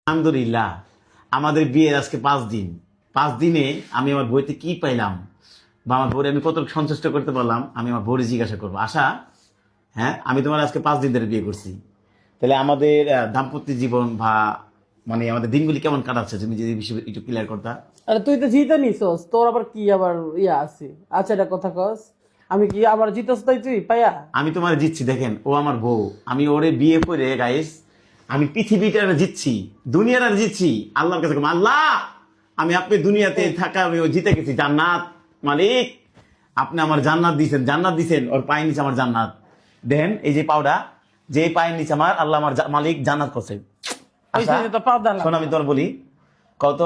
আলহামদুলিল্লাহ আমাদের বিয়ের আজকে 5 দিন। 5 দিনে আমি আমার বইতে কি পাইলাম বা আমার বউরে আমি কত সন্তুষ্ট করতে পারলাম, আমি আমার বউরে জিজ্ঞাসা করবো। আশা, হ্যাঁ, আমি তোমার আজকে 5 দিন ধরে বিয়ে করছি, তাহলে আমাদের দাম্পত্য জীবন বা মানে আমাদের দিনগুলি কেমন কাটাচ্ছে তুমি যদি বিষয় একটু ক্লিয়ার করতা। আরে তুই তো জিতে নিছস, তোর আবার কি আবার ইয়া আছে? আচ্ছা এটা কথা কস, আমি কি আবার জিতস তাই তুই পাইয়া? আমি তোমার জিতছি, দেখেন ও আমার বউ, আমি ওরে বিয়ে করে গাইস আমি পৃথিবীটা জিতছি, দুনিয়াটা জিতছি। আল্লাহর কাছে কম, আল্লাহ আমি আপনি দুনিয়াতে থাকা আমি ও জিতে গেছি, জান্নাত মালিক আপনি আমার জান্নাত দিছেন, জান্নাত দিছেন। ওর পায়ের নিচে আমার জান্নাত। দেখেন এই যে পাউডা, যে পায়ের নিচে আমার আল্লাহ আমার মালিক জান্নাত করছে। আচ্ছা, ওই তো পাও দালা শোন আমি তোর বলি, কত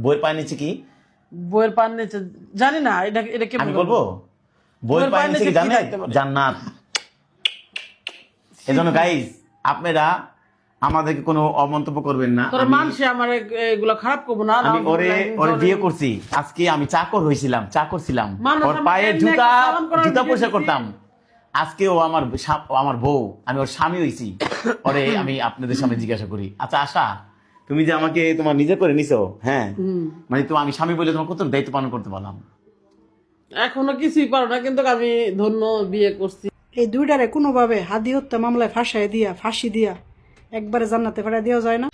বইয়ের পায়ের নিচে কি বইয়ের পান নিচে জানি না, এটা এটা কি আমি বলবো? বইয়ের পায়ের নিচে কি জানেন? থাকতে পারে? জান্নাত। এজন্য গাইস আপনারা আমাদেরকে কোনো অমন্তব্য করবেন না। তোর মানুষে আমার এগুলো খারাপ করবো না। আমি ওরে ওরে বিয়ে করছি, আজকে আমি চাকর হয়েছিলাম, চাকর ছিলাম, মানুষ ওর আমাকে পায়ে এমনি জুতা একটা সালাম করার জুতা ভিডিও পরিষ্কার দিছি। করতাম। আজকে ও আমার আমার বউ, আমি ওর স্বামী হয়েছি। ওরে আমি আপনাদের সামনে জিজ্ঞাসা করি, আচ্ছা আশা, তুমি যে আমাকে তোমার নিজে করে নিছো, হ্যাঁ, মানে তো আমি স্বামী বলে তোমার কত দায়িত্ব পালন করতে পারলাম। এখনো কিছুই পারো না, কিন্তু আমি ধন্য বিয়ে করছি। এই দুইটারে কোনোভাবে হাদি হত্যা মামলায় ফাঁসি দিয়া একবারে জান্নাতে পাঠায় দেওয়া যায় না।